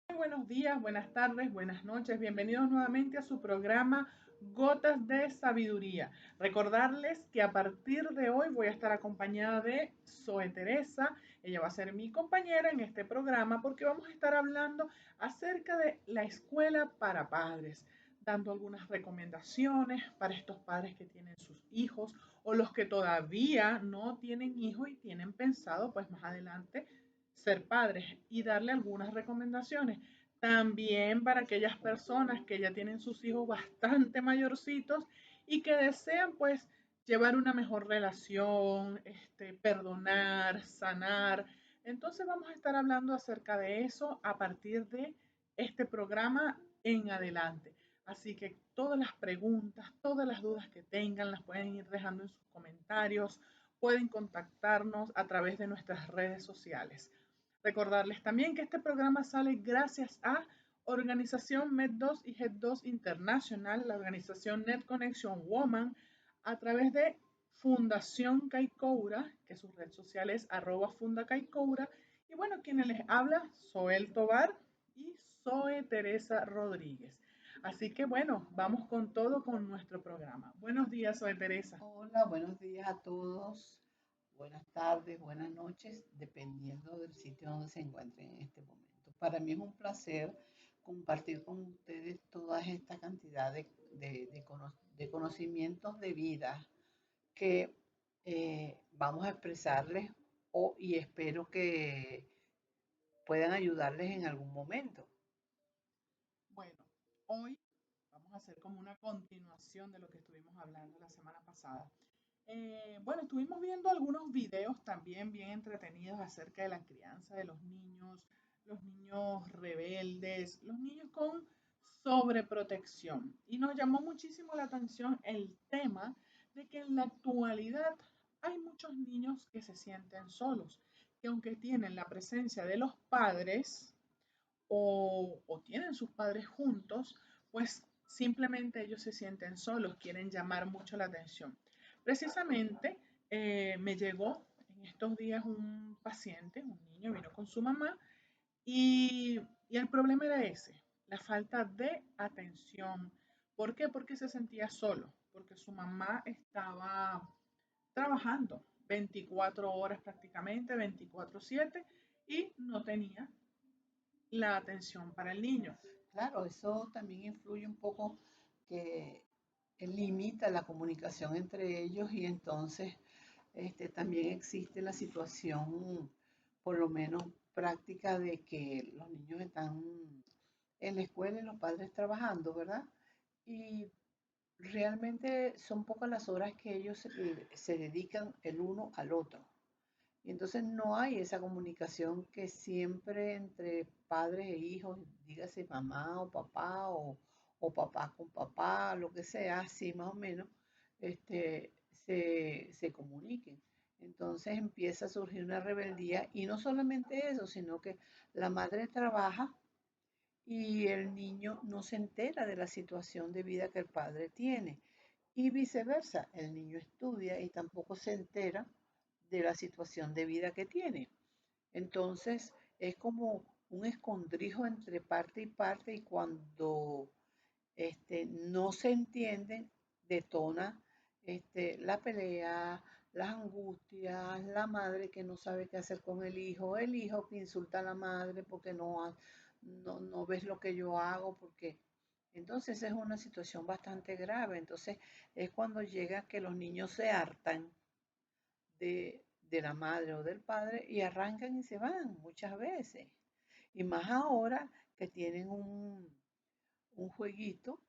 Muy buenos días, buenas tardes, buenas noches. Bienvenidos nuevamente a su programa Gotas de Sabiduría. Recordarles que a partir de hoy voy a estar acompañada de Zoe Teresa. Ella va a ser mi compañera en este programa porque vamos a estar hablando acerca de la escuela para padres, dando algunas recomendaciones para estos padres que tienen sus hijos o los que todavía no tienen hijos y tienen pensado pues más adelante ser padres y darle algunas recomendaciones. También para aquellas personas que ya tienen sus hijos bastante mayorcitos y que desean pues llevar una mejor relación, perdonar, sanar. Entonces vamos a estar hablando acerca de eso a partir de este programa en adelante. Así que todas las preguntas, todas las dudas que tengan, las pueden ir dejando en sus comentarios, pueden contactarnos a través de nuestras redes sociales. Recordarles también que este programa sale gracias a Organización Med2 y Head2 Internacional, la organización Net Connection Woman, a través de Fundación Caicoura, que su red social es @fundacaicoura, y bueno, quienes les habla, Soel Tobar y Zoe Teresa Rodríguez. Así que bueno, vamos con todo con nuestro programa. Buenos días, Zoe Teresa. Hola, buenos días a todos. Buenas tardes, buenas noches, dependiendo del sitio donde se encuentren en este momento. Para mí es un placer compartir con ustedes toda esta cantidad de conocimientos de vida que vamos a expresarles y espero que puedan ayudarles en algún momento. Bueno, hoy vamos a hacer como una continuación de lo que estuvimos hablando la semana pasada. Bueno, estuvimos viendo algunos videos también bien entretenidos acerca de la crianza de los niños rebeldes, los niños con sobreprotección. Y nos llamó muchísimo la atención el tema de que en la actualidad hay muchos niños que se sienten solos, que aunque tienen la presencia de los padres, o tienen sus padres juntos, pues simplemente ellos se sienten solos, quieren llamar mucho la atención. Precisamente me llegó en estos días un paciente, un niño, vino con su mamá y el problema era ese, la falta de atención. ¿Por qué? Porque se sentía solo, porque su mamá estaba trabajando 24 horas prácticamente, 24/7, y no tenía la atención para el niño. Claro, eso también influye un poco que limita la comunicación entre ellos y entonces también existe la situación, por lo menos práctica, de que los niños están en la escuela y los padres trabajando, ¿verdad? Y realmente son pocas las horas que ellos se dedican el uno al otro. Y entonces no hay esa comunicación que siempre entre padres e hijos, dígase mamá o papá o papá con papá, lo que sea, así más o menos, se comuniquen. Entonces empieza a surgir una rebeldía y no solamente eso, sino que la madre trabaja y el niño no se entera de la situación de vida que el padre tiene. Y viceversa, el niño estudia y tampoco se entera de la situación de vida que tiene. Entonces es como un escondrijo entre parte y parte y cuando no se entienden, detona la pelea, las angustias, la madre que no sabe qué hacer con el hijo que insulta a la madre porque no ves lo que yo hago, porque entonces es una situación bastante grave. Entonces es cuando llega que los niños se hartan de la madre o del padre y arrancan y se van muchas veces. Y más ahora que tienen un jueguito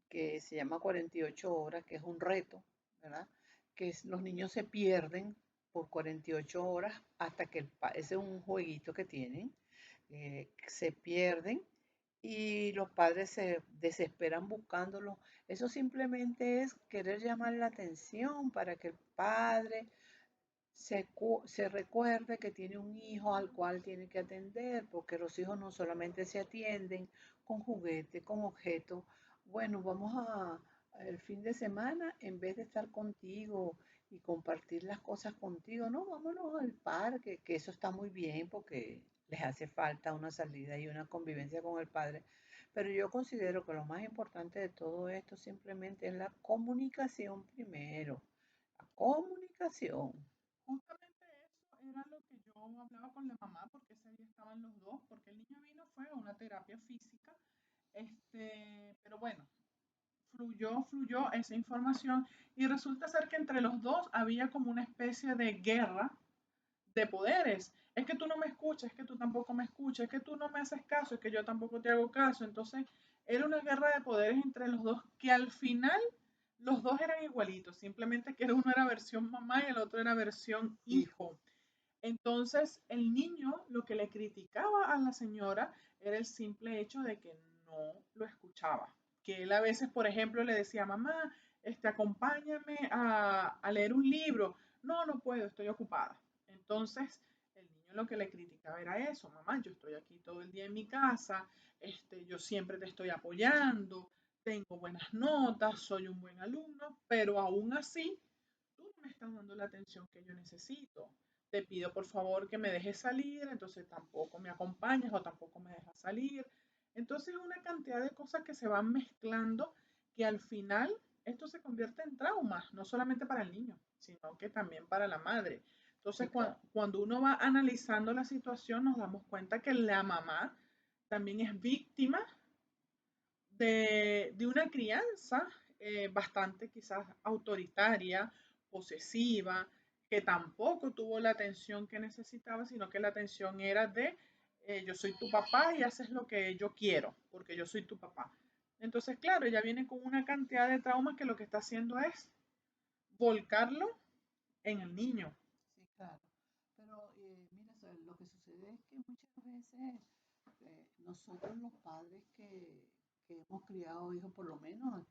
que se llama 48 horas, que es un reto, ¿verdad? Los niños se pierden por 48 horas hasta que ese es un jueguito que tienen, se pierden y los padres se desesperan buscándolos. Eso simplemente es querer llamar la atención para que el padre se recuerde que tiene un hijo al cual tiene que atender, porque los hijos no solamente se atienden con juguete, con objetos. Bueno, vamos el fin de semana, en vez de estar contigo y compartir las cosas contigo, no, vámonos al parque, que eso está muy bien porque les hace falta una salida y una convivencia con el padre. Pero yo considero que lo más importante de todo esto simplemente es la comunicación primero. La comunicación. Justamente eso era lo que yo hablaba con la mamá, porque ese día estaban los dos, porque el niño vino fue a una terapia física, pero bueno, fluyó esa información y resulta ser que entre los dos había como una especie de guerra de poderes. Es que tú no me escuchas, es que tú tampoco me escuchas, es que tú no me haces caso, es que yo tampoco te hago caso. Entonces, era una guerra de poderes entre los dos que al final los dos eran igualitos, simplemente que uno era versión mamá y el otro era versión Hijo. hijo. Entonces, el niño lo que le criticaba a la señora era el simple hecho de que no lo escuchaba. Que él a veces, por ejemplo, le decía, mamá, acompáñame a leer un libro. No, no puedo, estoy ocupada. Entonces, el niño lo que le criticaba era eso, mamá, yo estoy aquí todo el día en mi casa, yo siempre te estoy apoyando, tengo buenas notas, soy un buen alumno, pero aún así, tú no me estás dando la atención que yo necesito. Te pido por favor que me dejes salir, entonces tampoco me acompañas o tampoco me dejas salir. Entonces una cantidad de cosas que se van mezclando que al final esto se convierte en traumas, no solamente para el niño, sino que también para la madre. Entonces Sí, claro. cuando uno va analizando la situación nos damos cuenta que la mamá también es víctima de una crianza bastante quizás autoritaria, posesiva, que tampoco tuvo la atención que necesitaba, sino que la atención era de yo soy tu papá y haces lo que yo quiero, porque yo soy tu papá. Entonces, claro, ella viene con una cantidad de traumas que lo que está haciendo es volcarlo en el niño. Sí, claro. Pero mira, lo que sucede es que muchas veces nosotros los padres que hemos criado hijos, por lo menos,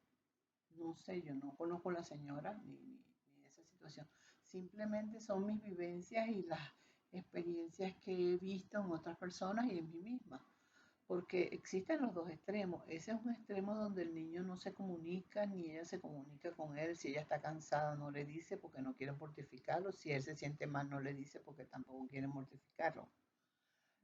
no sé, yo no conozco a la señora ni esa situación. Simplemente son mis vivencias y las experiencias que he visto en otras personas y en mí misma. Porque existen los dos extremos. Ese es un extremo donde el niño no se comunica, ni ella se comunica con él. Si ella está cansada, no le dice porque no quiere mortificarlo. Si él se siente mal, no le dice porque tampoco quiere mortificarlo.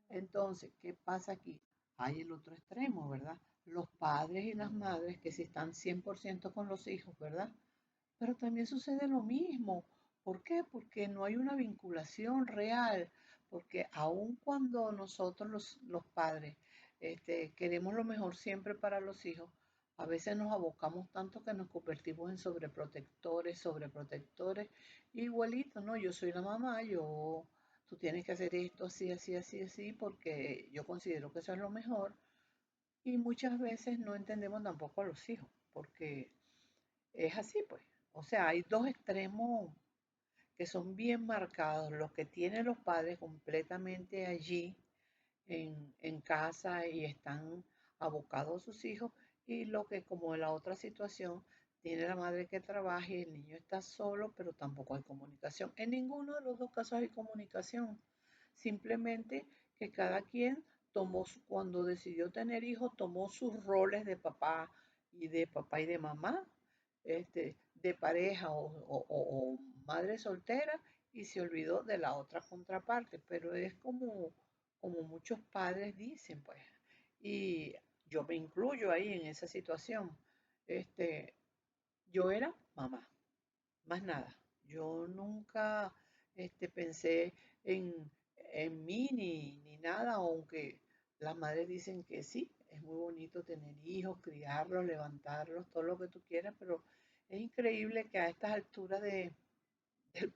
Entonces, ¿qué pasa aquí? Hay el otro extremo, ¿verdad? Los padres y las madres que sí están 100% con los hijos, ¿verdad? Pero también sucede lo mismo. ¿Por qué? Porque no hay una vinculación real. Porque aun cuando nosotros los padres queremos lo mejor siempre para los hijos, a veces nos abocamos tanto que nos convertimos en sobreprotectores. Igualito, ¿no? Yo soy la mamá, tú tienes que hacer esto así, así, así, así, porque yo considero que eso es lo mejor. Y muchas veces no entendemos tampoco a los hijos, porque es así, pues. O sea, hay dos extremos que son bien marcados, los que tienen los padres completamente allí en casa y están abocados a sus hijos, y lo que como en la otra situación tiene la madre que trabaja y el niño está solo, pero tampoco hay comunicación. En ninguno de los dos casos hay comunicación, simplemente que cada quien cuando decidió tener hijos, tomó sus roles de papá y de mamá, de pareja o madre soltera, y se olvidó de la otra contraparte, pero es como muchos padres dicen, pues, y yo me incluyo ahí en esa situación. Este, yo era mamá, más nada. Yo nunca pensé en mí ni nada, aunque las madres dicen que sí, es muy bonito tener hijos, criarlos, levantarlos, todo lo que tú quieras, pero es increíble que a estas alturas del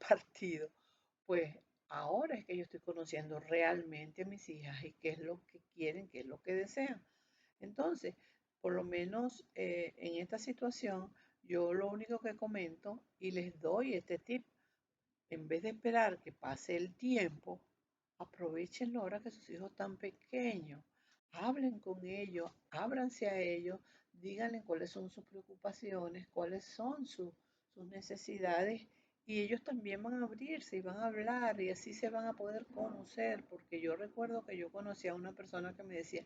partido, pues ahora es que yo estoy conociendo realmente a mis hijas y qué es lo que quieren, qué es lo que desean. Entonces, por lo menos en esta situación, yo lo único que comento y les doy este tip, en vez de esperar que pase el tiempo, aprovechen la hora que sus hijos están pequeños, hablen con ellos, ábranse a ellos, díganle cuáles son sus preocupaciones, cuáles son sus necesidades, y ellos también van a abrirse y van a hablar y así se van a poder conocer, porque yo recuerdo que yo conocí a una persona que me decía,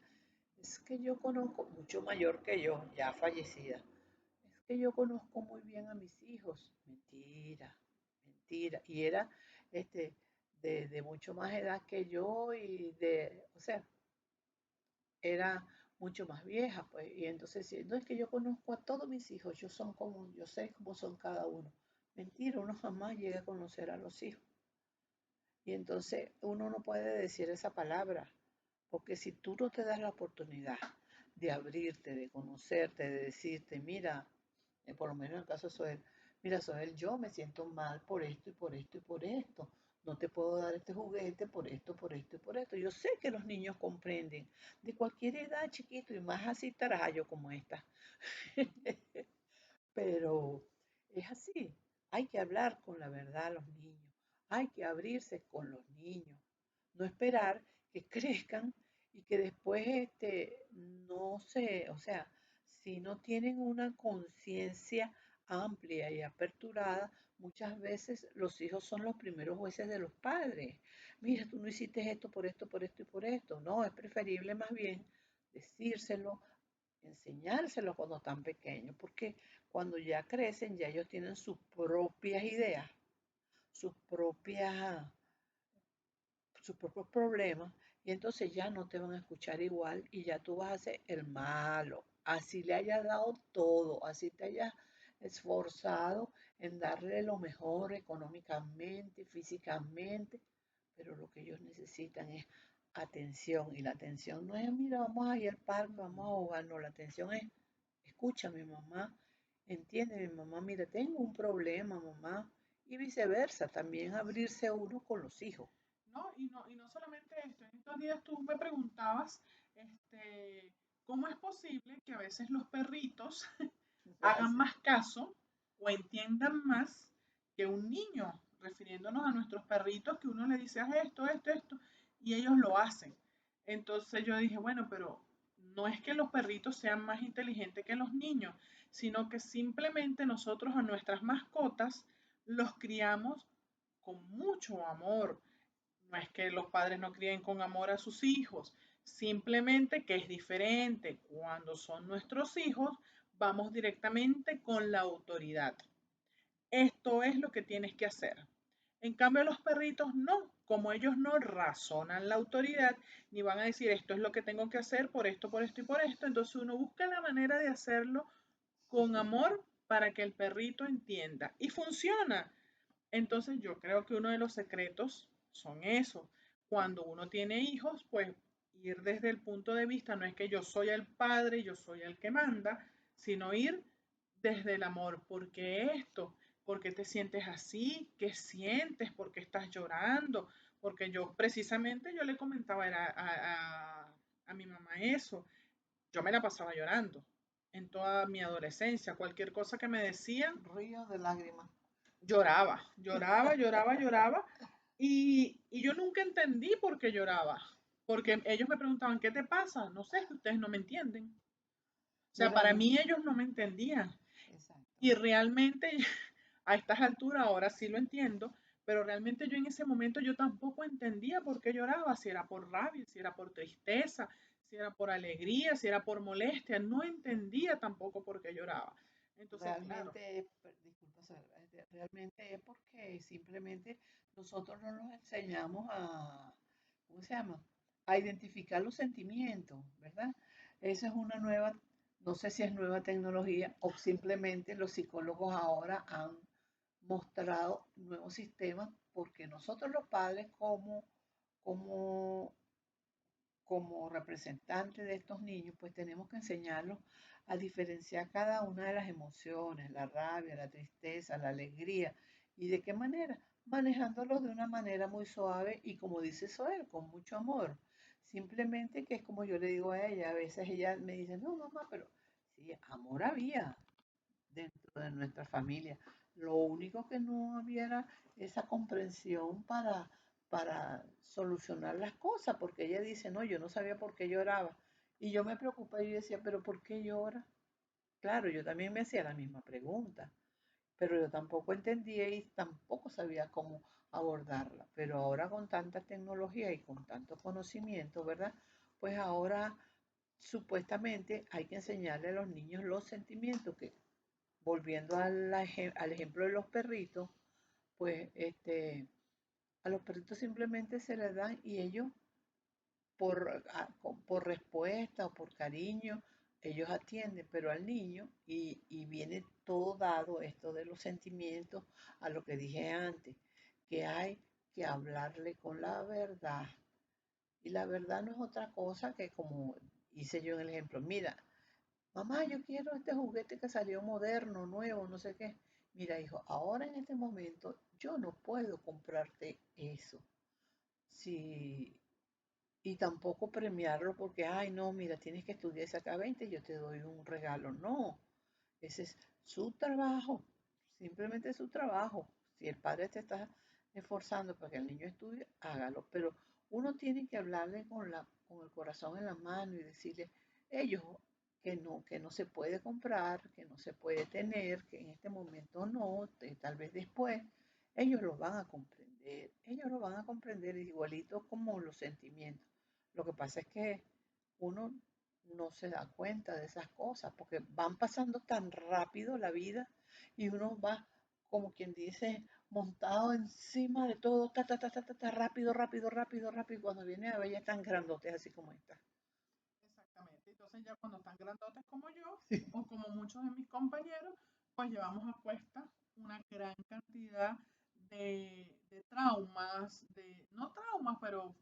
es que yo conozco, mucho mayor que yo, ya fallecida, es que yo conozco muy bien a mis hijos. Mentira, mentira. Y era este, de mucho más edad que yo o sea, era mucho más vieja, pues, y entonces sí, no es que yo conozco a todos mis hijos, yo sé cómo son cada uno. Mentira, uno jamás llega a conocer a los hijos. Y entonces uno no puede decir esa palabra, porque si tú no te das la oportunidad de abrirte, de conocerte, de decirte, mira, por lo menos en el caso de Soel, mira, Soel, yo me siento mal por esto y por esto y por esto. No te puedo dar este juguete por esto, por esto y por esto. Yo sé que los niños comprenden de cualquier edad, chiquito, y más así tarayo como esta. Pero es así. Hay que hablar con la verdad a los niños. Hay que abrirse con los niños. No esperar que crezcan y que después no se, o sea, si no tienen una conciencia amplia y aperturada, muchas veces los hijos son los primeros jueces de los padres. Mira, tú no hiciste esto por esto, por esto y por esto. No, es preferible más bien decírselo, enseñárselo cuando están pequeños, porque cuando ya crecen, ya ellos tienen sus propias ideas, sus propias sus propios problemas y entonces ya no te van a escuchar igual y ya tú vas a ser el malo. Así le hayas dado todo, así te hayas esforzado en darle lo mejor económicamente, físicamente, pero lo que ellos necesitan es atención y la atención no es, mira, vamos a ir al parque, vamos a jugar, no, la atención es, escucha mi mamá, entiende mi mamá, mira, tengo un problema, mamá, y viceversa, también abrirse uno con los hijos. No solamente esto, en estos días tú me preguntabas, este, ¿cómo es posible que a veces los perritos hagan Así. más caso o entiendan más que un niño, refiriéndonos a nuestros perritos que uno le dice, haz esto, esto, esto, y ellos lo hacen? Entonces yo dije, bueno, pero no es que los perritos sean más inteligentes que los niños, sino que simplemente nosotros a nuestras mascotas los criamos con mucho amor. No es que los padres no críen con amor a sus hijos, simplemente que es diferente. Cuando son nuestros hijos, vamos directamente con la autoridad. Esto es lo que tienes que hacer. En cambio, los perritos no, como ellos no razonan la autoridad, ni van a decir esto es lo que tengo que hacer por esto y por esto, entonces uno busca la manera de hacerlo con amor para que el perrito entienda. Y funciona. Entonces yo creo que uno de los secretos son esos. Cuando uno tiene hijos, pues ir desde el punto de vista, no es que yo soy el padre, yo soy el que manda, sino ir desde el amor. ¿Por qué esto? ¿Por qué te sientes así? ¿Qué sientes? ¿Por qué estás llorando? Porque yo precisamente yo le comentaba a mi mamá eso. Yo me la pasaba llorando en toda mi adolescencia. Cualquier cosa que me decían, Río de lágrimas. lloraba, lloraba, lloraba, lloraba. Y yo nunca entendí por qué lloraba. Porque ellos me preguntaban, ¿qué te pasa? No sé, es que ustedes no me entienden. O sea, para Real- mí ellos no me entendían. Exacto. Y realmente a estas alturas ahora sí lo entiendo, pero realmente yo en ese momento yo tampoco entendía por qué lloraba, si era por rabia, si era por tristeza, si era por alegría, si era por molestia, no entendía tampoco por qué lloraba. Entonces, claro, Disculpa, Sara, realmente es porque simplemente nosotros no nos enseñamos ¿cómo se llama? A identificar los sentimientos, ¿verdad? Esa es una nueva, no sé si es nueva tecnología o simplemente los psicólogos ahora han mostrado nuevos sistemas porque nosotros los padres como como representantes de estos niños, pues tenemos que enseñarlos a diferenciar cada una de las emociones, la rabia, la tristeza, la alegría, y de qué manera, manejándolos de una manera muy suave y como dice Soel, con mucho amor. Simplemente que es como yo le digo a ella, a veces ella me dice, no, mamá, pero sí, amor había dentro de nuestra familia. Lo único que no había era esa comprensión para solucionar las cosas, porque ella dice, no, yo no sabía por qué lloraba. Y yo me preocupé y yo decía, pero ¿por qué llora? Claro, yo también me hacía la misma pregunta, pero yo tampoco entendía y tampoco sabía cómo abordarla. Pero ahora con tanta tecnología y con tanto conocimiento, ¿verdad? Pues ahora supuestamente hay que enseñarle a los niños los sentimientos que volviendo al ejemplo de los perritos, pues A los perritos simplemente se les dan y ellos por respuesta o por cariño, ellos atienden, pero al niño, y viene todo dado esto de los sentimientos, a lo que dije antes, que hay que hablarle con la verdad. Y la verdad no es otra cosa que como hice yo en el ejemplo, mira, mamá, yo quiero este juguete que salió moderno, nuevo, no sé qué. Mira, hijo, ahora en este momento yo no puedo comprarte eso. Si y tampoco premiarlo porque, ay, no, mira, tienes que estudiar y sacar 20, yo te doy un regalo. No, ese es su trabajo, simplemente su trabajo. Si el padre te está esforzando para que el niño estudie, hágalo. Pero uno tiene que hablarle con el corazón en la mano y decirle, ellos, que no se puede comprar, que no se puede tener, que en este momento no, tal vez después, ellos lo van a comprender. Ellos lo van a comprender igualito como los sentimientos. Lo que pasa es que uno no se da cuenta de esas cosas porque van pasando tan rápido la vida y uno va, como quien dice, montado encima de todo, rápido, rápido, rápido, rápido. Y cuando viene a ver ya están grandotes así como esta. Exactamente. Entonces ya cuando están grandotes como yo, o como muchos de mis compañeros, pues llevamos a cuesta una gran cantidad de traumas, no traumas, pero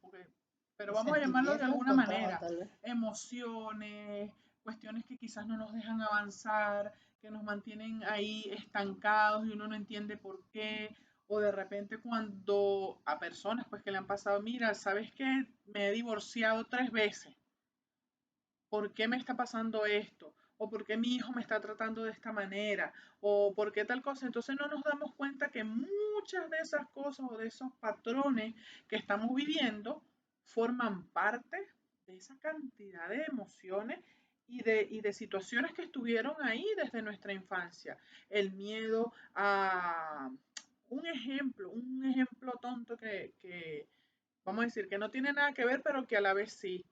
De vamos a llamarlo de sentimientos alguna encontrados manera, tal vez. emociones, cuestiones que quizás no nos dejan avanzar, que nos mantienen ahí estancados y uno no entiende por qué, o de repente cuando a personas pues que le han pasado, mira, ¿sabes qué? Me he divorciado 3 veces. ¿Por qué me está pasando esto? ¿O por qué mi hijo me está tratando de esta manera? ¿O por qué tal cosa? Entonces no nos damos cuenta que muchas de esas cosas o de esos patrones que estamos viviendo forman parte de esa cantidad de emociones y de situaciones que estuvieron ahí desde nuestra infancia. El miedo a un ejemplo tonto que vamos a decir que no tiene nada que ver, pero que a la vez sí.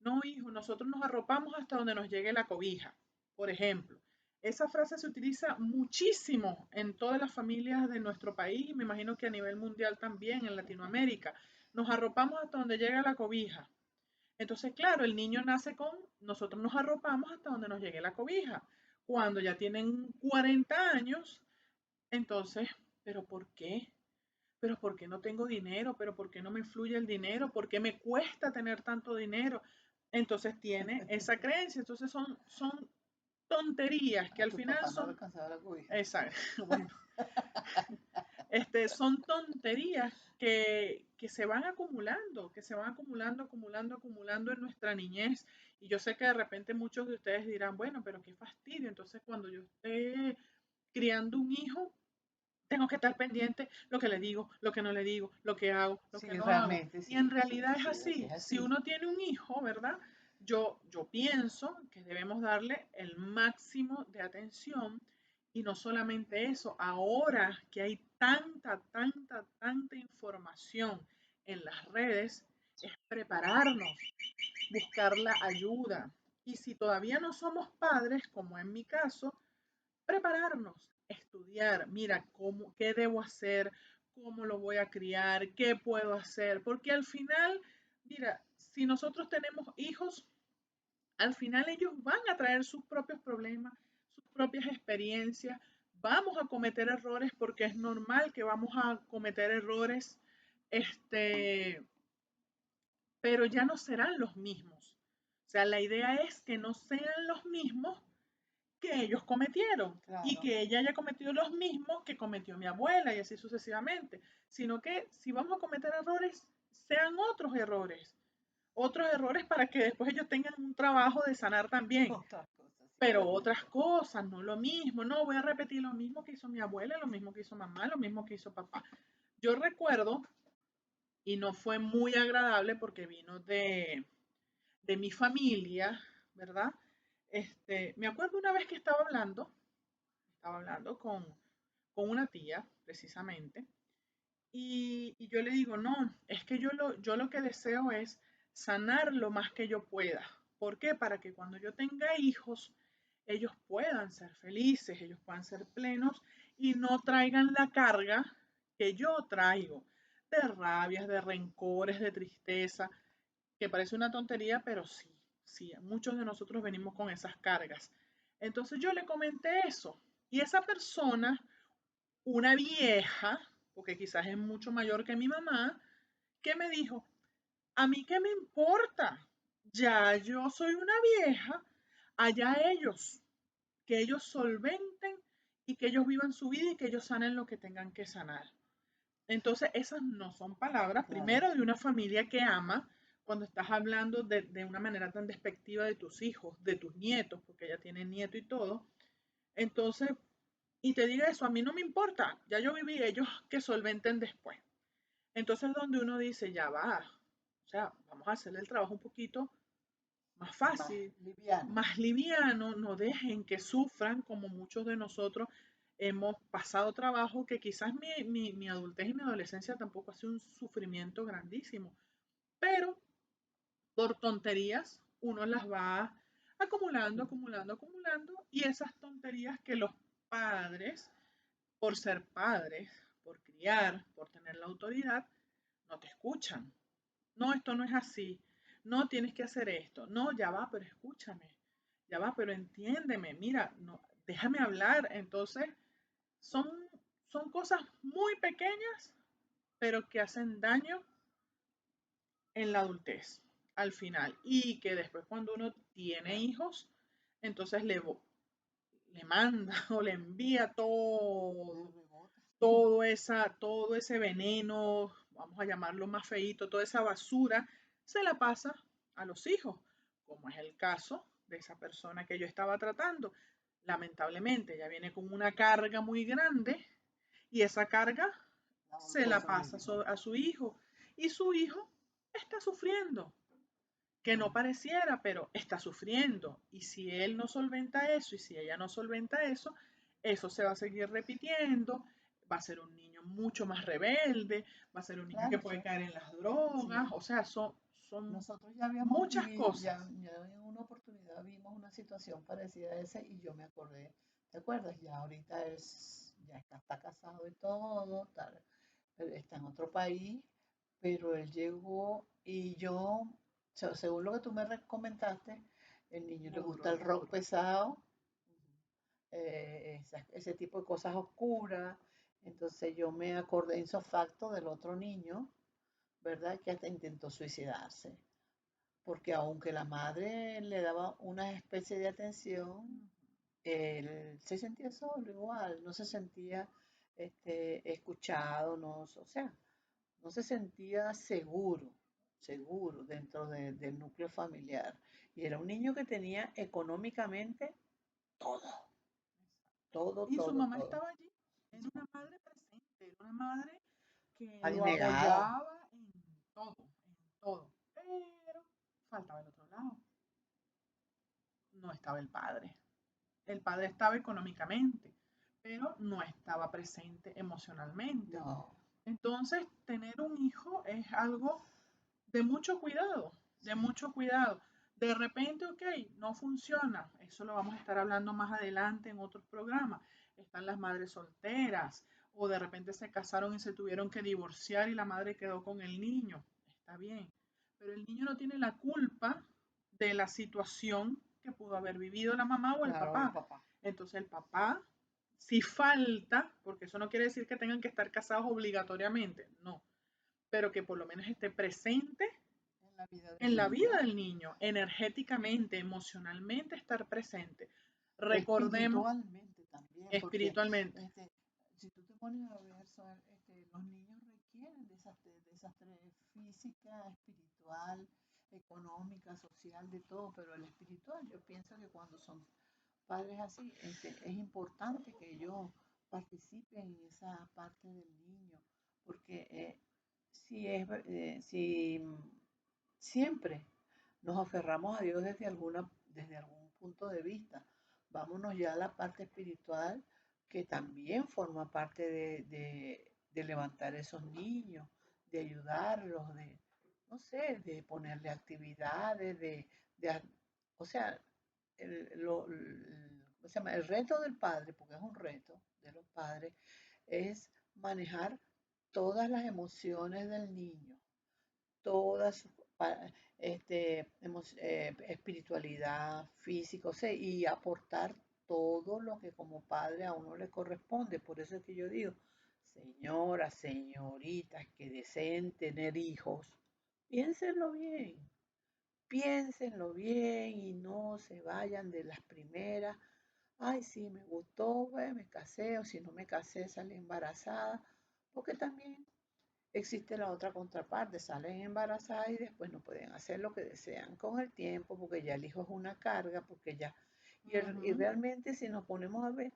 No, hijo, nosotros nos arropamos hasta donde nos llegue la cobija, por ejemplo. Esa frase se utiliza muchísimo en todas las familias de nuestro país y me imagino que a nivel mundial también, en Latinoamérica. Nos arropamos hasta donde llega la cobija. Entonces, claro, el niño nace con, nosotros nos arropamos hasta donde nos llegue la cobija. Cuando ya tienen 40 años, entonces, ¿pero por qué? ¿Pero por qué no tengo dinero? ¿Pero por qué no me fluye el dinero? ¿Por qué me cuesta tener tanto dinero? Entonces tiene esa creencia. Entonces son tonterías que A al tu final papá no le son, alcanzaba la cobija. exacto, bueno, son tonterías que se van acumulando, que se van acumulando, acumulando, acumulando en nuestra niñez. Y yo sé que de repente muchos de ustedes dirán, bueno, pero qué fastidio. Entonces cuando yo esté criando un hijo, tengo que estar pendiente lo que le digo, lo que no le digo, lo que hago, lo Sí, que no hago. realmente Y en sí, sí, realidad es sí, así. es Si así. uno tiene un hijo, ¿verdad? Yo pienso que debemos darle el máximo de atención y no solamente eso, ahora que hay tanta, tanta, tanta información en las redes, es prepararnos, buscar la ayuda. Y si todavía no somos padres, como en mi caso, prepararnos, estudiar, mira, qué debo hacer, cómo lo voy a criar, qué puedo hacer, porque al final, mira, si nosotros tenemos hijos, al final ellos van a traer sus propios problemas, sus propias experiencias, vamos a cometer errores porque es normal que vamos a cometer errores, este, pero ya no serán los mismos. O sea, la idea es que no sean los mismos que ellos cometieron y Claro. que ella haya cometido los mismos que cometió mi abuela y así sucesivamente, sino que si vamos a cometer errores, sean otros errores para que después ellos tengan un trabajo de sanar también, Otras cosas, sí, pero otras realmente. cosas, no lo mismo, no voy a repetir lo mismo que hizo mi abuela, lo mismo que hizo mamá, lo mismo que hizo papá. Yo recuerdo, y no fue muy agradable porque vino de mi familia, ¿verdad? Me acuerdo una vez que estaba hablando con una tía, precisamente, y yo le digo, no, es que yo lo que deseo es sanar lo más que yo pueda. ¿Por qué? Para que cuando yo tenga hijos, ellos puedan ser felices, ellos puedan ser plenos y no traigan la carga que yo traigo. de rabias, de rencores, de tristeza, que parece una tontería, pero sí, sí, muchos de nosotros venimos con esas cargas. Entonces yo le comenté eso y esa persona, una vieja, porque quizás es mucho mayor que mi mamá, que me dijo, a mí qué me importa, ya yo soy una vieja, allá ellos, que ellos solventen y que ellos vivan su vida y que ellos sanen lo que tengan que sanar. Entonces, esas no son palabras, Claro. primero, de una familia que ama, cuando estás hablando de una manera tan despectiva de tus hijos, de tus nietos, porque ella tiene nieto y todo. Entonces, y te diga eso, a mí no me importa, ya yo viví, ellos que solventen después. Entonces, donde uno dice, ya va, o sea, vamos a hacerle el trabajo un poquito más Más fácil, liviano. más liviano, no dejen que sufran como muchos de nosotros hemos pasado trabajo, que quizás mi adultez y mi adolescencia tampoco ha sido un sufrimiento grandísimo, pero por tonterías uno las va acumulando, acumulando, acumulando, y esas tonterías que los padres, por ser padres, por criar, por tener la autoridad, no te escuchan. No, esto no es así. No, tienes que hacer esto. No, ya va, pero escúchame. Ya va, pero entiéndeme. Mira, no, déjame hablar. Entonces, son, son cosas muy pequeñas, pero que hacen daño en la adultez, al final. Y que después cuando uno tiene hijos, entonces le manda o le envía todo, todo ese veneno, vamos a llamarlo más feíto, toda esa basura, se la pasa a los hijos, como es el caso de esa persona que yo estaba tratando. Lamentablemente, ya viene con una carga muy grande y esa carga La se volcó la sobre el pasa hijo. a su hijo y su hijo está sufriendo, que no Claro. pareciera, pero está sufriendo. Y si él no solventa eso y si ella no solventa eso, eso se va a seguir repitiendo, va a ser un niño mucho más rebelde, va a ser un niño que Claro, puede eso, caer en las sí. drogas, o sea, son Nosotros ya habíamos muchas vivido, cosas. ya en una oportunidad vimos una situación parecida a esa y yo me acordé, ¿te acuerdas? Ya ahorita ya está casado y todo, tal, pero está en otro país, pero él llegó y yo, o sea, según lo que tú me comentaste, el niño le gusta el Muy rock duro. pesado, ese tipo de cosas oscuras, entonces yo me acordé en facto del otro niño, ¿verdad? Que hasta intentó suicidarse porque aunque la madre le daba una especie de atención, él se sentía solo igual, no se sentía escuchado, no, o sea, no se sentía seguro dentro del núcleo familiar. Y era un niño que tenía económicamente todo, todo, Y su todo, mamá todo. estaba allí, era una madre presente, era una madre que lo Abnegado, apoyaba en todo, pero faltaba el otro lado, no estaba el padre. El padre estaba económicamente, pero no estaba presente emocionalmente. no, Entonces, tener un hijo es algo de mucho cuidado, de sí, mucho cuidado. De repente, ok, no funciona. Eso lo vamos a estar hablando más adelante en otros programas. Están las madres solteras o de repente se casaron y se tuvieron que divorciar y la madre quedó con el niño. Está bien. Pero el niño no tiene la culpa de la situación que pudo haber vivido la mamá o el claro, el papá. papá. Entonces el papá, si falta, porque eso no quiere decir que tengan que estar casados obligatoriamente, no, pero que por lo menos esté presente En la vida en del la vida niño. del niño, energéticamente, emocionalmente estar presente. Recordemos Espiritualmente también, porque espiritualmente. este, si tú te pones a ver, los niños requieren de esas tres, física, espiritual, económica, social, de todo, pero el espiritual, yo pienso que cuando son padres así, es importante que ellos participen en esa parte del niño, porque si siempre nos aferramos a Dios desde algún punto de vista. Vámonos ya a la parte espiritual, que también forma parte de levantar esos niños, de ayudarlos, no sé, de ponerle actividades, o sea, ¿cómo se llama? El reto del padre, porque es un reto de los padres, es manejar todas las emociones del niño, todas espiritualidad, físico, o sea, y aportar todo lo que como padre a uno le corresponde. Por eso es que yo digo, señoras, señoritas que deseen tener hijos, piénsenlo bien, piénsenlo bien y no se vayan de las primeras. Ay, sí, me gustó, pues, me casé, o si no me casé, salí embarazada, porque también existe la otra contraparte, salen embarazadas y después no pueden hacer lo que desean con el tiempo, porque ya el hijo es una carga, porque ya... Y Ujú. realmente si nos ponemos a ver,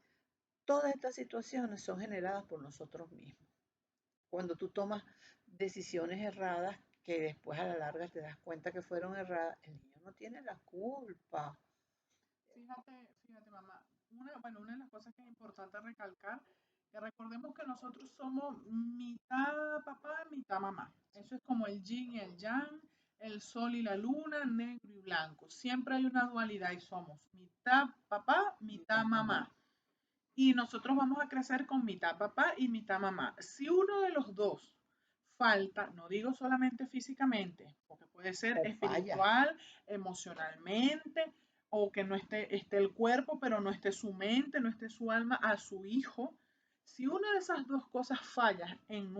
todas estas situaciones son generadas por nosotros mismos. Cuando tú tomas decisiones erradas que después a la larga te das cuenta que fueron erradas, el niño no tiene la culpa. Fíjate, mamá, una de las cosas que es importante recalcar, que recordemos que nosotros somos mitad papá, mitad mamá. Eso es como el yin y el yang, el sol y la luna, negro y blanco. Siempre hay una dualidad y somos mitad papá, mitad Mitad mamá. mamá. Y nosotros vamos a crecer con mitad papá y mitad mamá. Si uno de los dos falta, no digo solamente físicamente, porque puede ser O falla. espiritual, emocionalmente, o que no esté el cuerpo, pero no esté su mente, no esté su alma, a su hijo. Si una de esas dos cosas falla en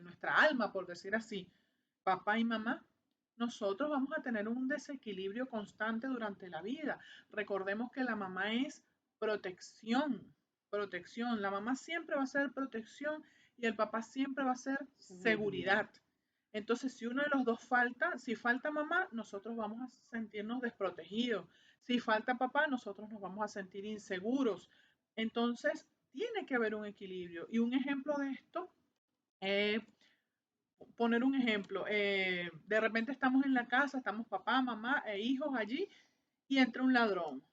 nuestra alma, por decir así, papá y mamá, nosotros vamos a tener un desequilibrio constante durante la vida. Recordemos que la mamá es protección, protección. La mamá siempre va a ser protección y el papá siempre va a ser Seguridad. seguridad. Entonces, si uno de los dos falta, si falta mamá, nosotros vamos a sentirnos desprotegidos. Si falta papá, nosotros nos vamos a sentir inseguros. Entonces, tiene que haber un equilibrio. Y un ejemplo de esto, poner un ejemplo, de repente estamos en la casa, estamos papá, mamá e hijos allí y entra un ladrón.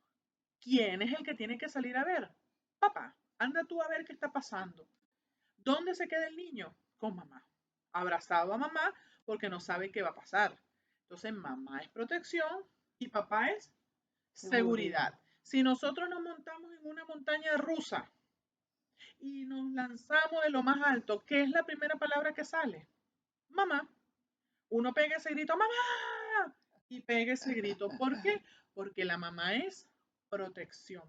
¿Quién es el que tiene que salir a ver? Papá, anda tú a ver qué está pasando. ¿Dónde se queda el niño? Con mamá. Abrazado a mamá porque no sabe qué va a pasar. Entonces, mamá es protección y papá es Seguridad. seguridad. Si nosotros nos montamos en una montaña rusa y nos lanzamos de lo más alto, ¿qué es la primera palabra que sale? Mamá. Uno pega ese grito, mamá, y pega ese grito. ¿Por qué? Porque la mamá es protección.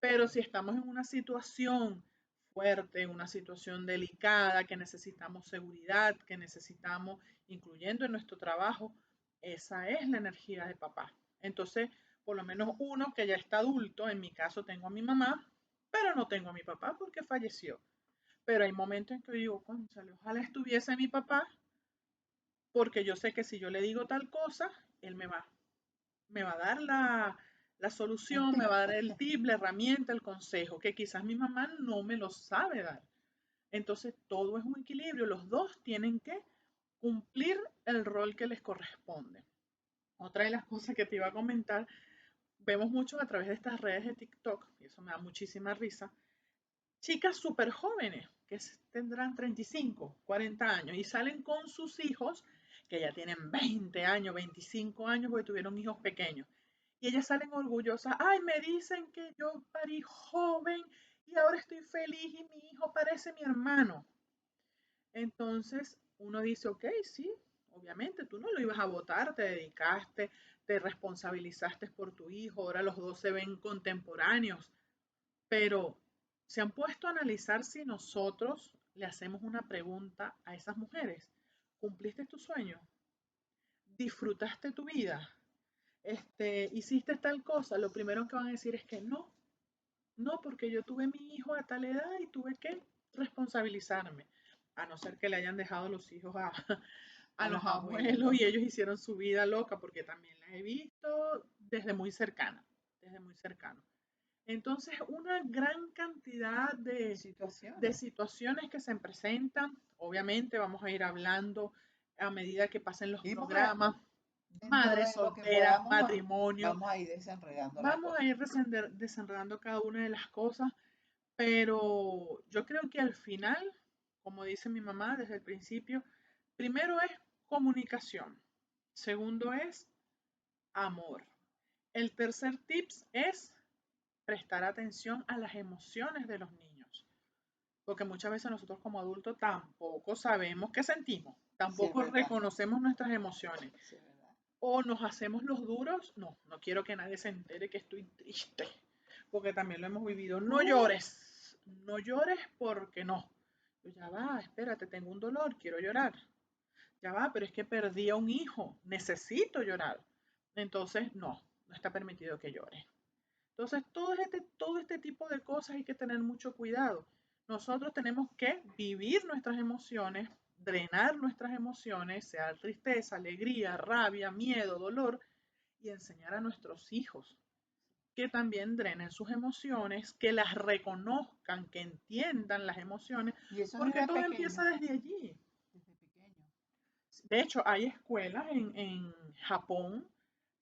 Pero si estamos en una situación fuerte, en una situación delicada, que necesitamos seguridad, que necesitamos, incluyendo en nuestro trabajo, esa es la energía de papá. Entonces, por lo menos uno que ya está adulto, en mi caso tengo a mi mamá, pero no tengo a mi papá porque falleció. Pero hay momentos en que digo, cónchale, ojalá estuviese mi papá porque yo sé que si yo le digo tal cosa, él me va a dar la Un solución, me tip. va a dar el tip, la herramienta, el consejo, que quizás mi mamá no me lo sabe dar. Entonces, todo es un equilibrio. Los dos tienen que cumplir el rol que les corresponde. Otra de las cosas que te iba a comentar, vemos mucho a través de estas redes de TikTok, y eso me da muchísima risa, chicas súper jóvenes, que tendrán 35, 40 años, y salen con sus hijos, que ya tienen 20 años, 25 años, porque tuvieron hijos pequeños. Y ellas salen orgullosas, ay, me dicen que yo parí joven y ahora estoy feliz y mi hijo parece mi hermano. Entonces uno dice, ok, sí, obviamente tú no lo ibas a votar, te dedicaste, te responsabilizaste por tu hijo, ahora los dos se ven contemporáneos, pero se han puesto a analizar si nosotros le hacemos una pregunta a esas mujeres. ¿Cumpliste tu sueño? ¿Disfrutaste tu vida? ¿Hiciste tal cosa? Lo primero que van a decir es que no, no, porque yo tuve mi hijo a tal edad y tuve que responsabilizarme, a no ser que le hayan dejado los hijos a A los los abuelos abuelos. y ellos hicieron su vida loca, porque también las he visto desde muy cercana, desde muy cercano. Entonces, una gran cantidad de Situaciones. situaciones que se presentan, obviamente vamos a ir hablando a medida que pasen los Y programas, dentro madres de lo que solteras, podamos, matrimonio, vamos a ir desenredando las vamos a cosas. ir desenredando cada una de las cosas, pero yo creo que al final, como dice mi mamá desde el principio, primero es comunicación, segundo es amor. El tercer tips es prestar atención a las emociones de los niños. porque muchas veces nosotros como adultos tampoco sabemos qué sentimos, Sí, es tampoco verdad. reconocemos nuestras emociones. Sí, es verdad. O nos hacemos los duros, no, no quiero que nadie se entere que estoy triste, porque también lo hemos vivido. No Uh, llores, no llores porque no. Yo, ya va, espérate, tengo un dolor, quiero llorar. Ya va, pero es que perdí a un hijo, necesito llorar. Entonces, no, no está permitido que llore. Entonces, todo este tipo de cosas hay que tener mucho cuidado. Nosotros tenemos que vivir nuestras emociones, drenar nuestras emociones, sea tristeza, alegría, rabia, miedo, dolor, y enseñar a nuestros hijos que también drenen sus emociones, que las reconozcan, que entiendan las emociones, y eso porque desde todo empieza pequeño, desde allí. desde pequeño. De hecho, hay escuelas en Japón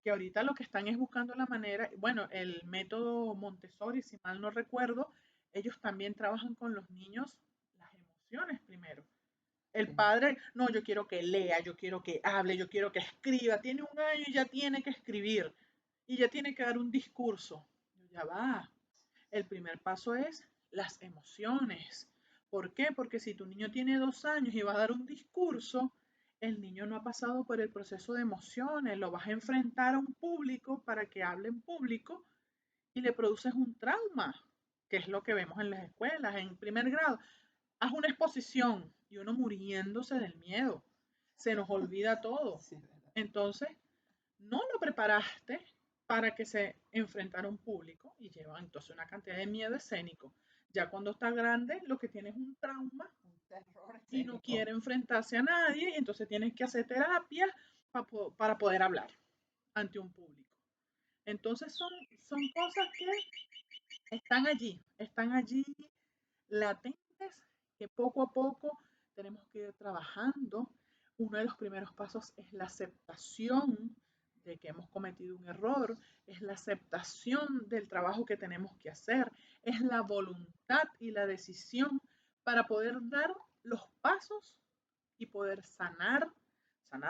que ahorita lo que están es buscando la manera, bueno, el método Montessori, si mal no recuerdo, ellos también trabajan con los niños las emociones primero. El Sí. padre, no, yo quiero que lea, yo quiero que hable, yo quiero que escriba, tiene un año y ya tiene que escribir y ya tiene que dar un discurso. Ya va. El primer paso es las emociones. ¿Por qué? Porque si tu niño tiene 2 años y va a dar un discurso, el niño no ha pasado por el proceso de emociones, lo vas a enfrentar a un público para que hable en público y le produces un trauma, que es lo que vemos en las escuelas, en primer grado. Haz una exposición y uno muriéndose del miedo. Se nos olvida todo. Sí, es verdad. Entonces, no lo preparaste para que se enfrentara a un público y lleva entonces una cantidad de miedo escénico. Ya cuando está grande, lo que tiene es un trauma Un terror y no escénico. quiere enfrentarse a nadie, y entonces tienes que hacer terapia para poder hablar ante un público. Entonces son cosas que están allí latentes, que poco a poco tenemos que ir trabajando. Uno de los primeros pasos es la aceptación de que hemos cometido un error, es la aceptación del trabajo que tenemos que hacer, es la voluntad y la decisión para poder dar los pasos y poder sanar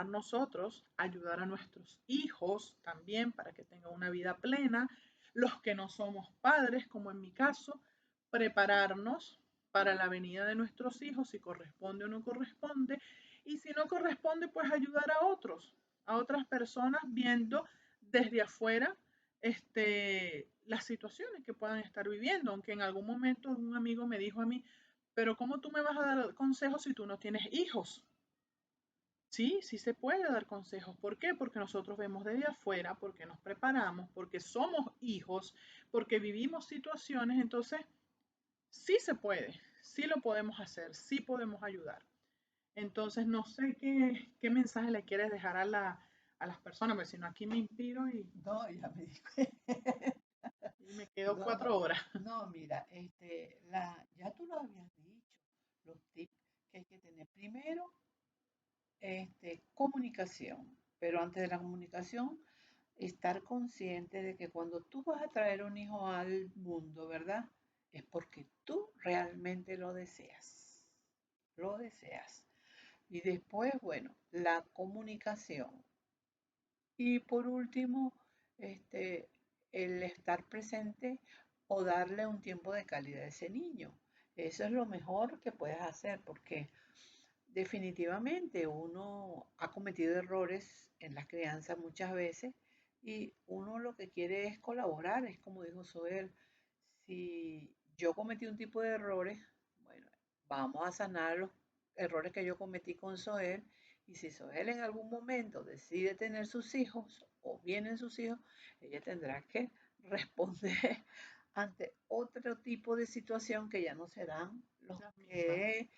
nosotros, ayudar a nuestros hijos también para que tengan una vida plena, los que no somos padres, como en mi caso, prepararnos para la venida de nuestros hijos, si corresponde o no corresponde, y si no corresponde, pues ayudar a otras personas viendo desde afuera las situaciones que puedan estar viviendo, aunque en algún momento un amigo me dijo a mí, pero ¿cómo tú me vas a dar consejos si tú no tienes hijos? Sí, sí se puede dar consejos. ¿Por qué? Porque nosotros vemos desde afuera, porque nos preparamos, porque somos hijos, porque vivimos situaciones, entonces sí se puede, sí lo podemos hacer, sí podemos ayudar. Entonces no sé qué mensaje le quieres dejar a las personas, porque si no aquí me inspiro No, ya me di cuenta. y me quedo No, 4 horas. no, mira, ya tú lo habías dicho, los tips que hay que tener. Primero, comunicación, pero antes de la comunicación, estar consciente de que cuando tú vas a traer un hijo al mundo, ¿verdad? Es porque tú realmente lo deseas, lo deseas. Y después, bueno, la comunicación. Y por último, este, el estar presente o darle un tiempo de calidad a ese niño. Eso es lo mejor que puedes hacer porque definitivamente uno ha cometido errores en la crianza muchas veces y uno lo que quiere es colaborar, es como dijo Soel, si yo cometí un tipo de errores, bueno, vamos a sanar los errores que yo cometí con Soel y si Soel en algún momento decide tener sus hijos o vienen sus hijos, ella tendrá que responder ante otro tipo de situación que ya no serán La misma.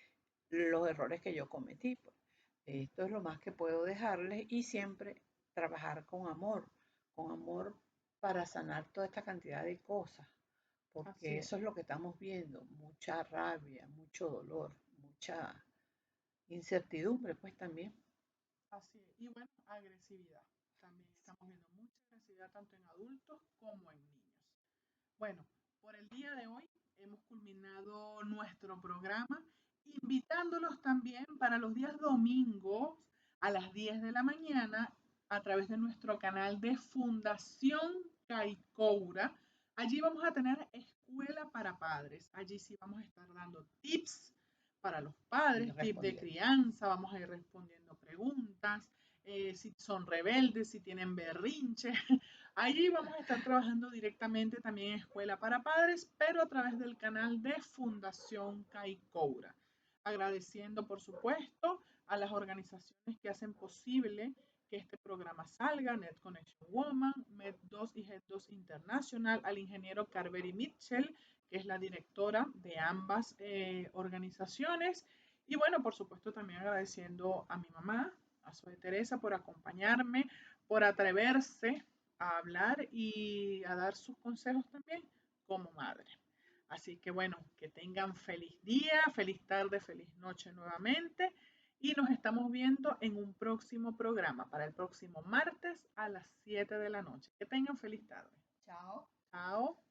los errores que yo cometí, pues. Esto es lo más que puedo dejarles y siempre trabajar con amor para sanar toda esta cantidad de cosas, Así porque es, eso es lo que estamos viendo, mucha rabia, mucho dolor, mucha incertidumbre, pues también. así es. Y bueno, agresividad. También estamos viendo mucha agresividad tanto en adultos como en niños. Bueno, por el día de hoy hemos culminado nuestro programa, invitándolos también para los días domingos a las 10 de la mañana a través de nuestro canal de Fundación Caicoura. Allí vamos a tener Escuela para Padres. Allí sí vamos a estar dando tips para los padres, tips de Respondiendo. crianza, vamos a ir respondiendo preguntas, si son rebeldes, si tienen berrinche. Allí vamos a estar trabajando directamente también en Escuela para Padres, pero a través del canal de Fundación Caicoura. Agradeciendo, por supuesto, a las organizaciones que hacen posible que este programa salga, Net Connection Woman, Med2 y Head2 International, al ingeniero Carveri Mitchell, que es la directora de ambas organizaciones. Y bueno, por supuesto, también agradeciendo a mi mamá, a Zoe Teresa, por acompañarme, por atreverse a hablar y a dar sus consejos también como madre. Así que bueno, que tengan feliz día, feliz tarde, feliz noche nuevamente y nos estamos viendo en un próximo programa para el próximo martes a las 7 de la noche. Que tengan feliz tarde. Chao. Chao.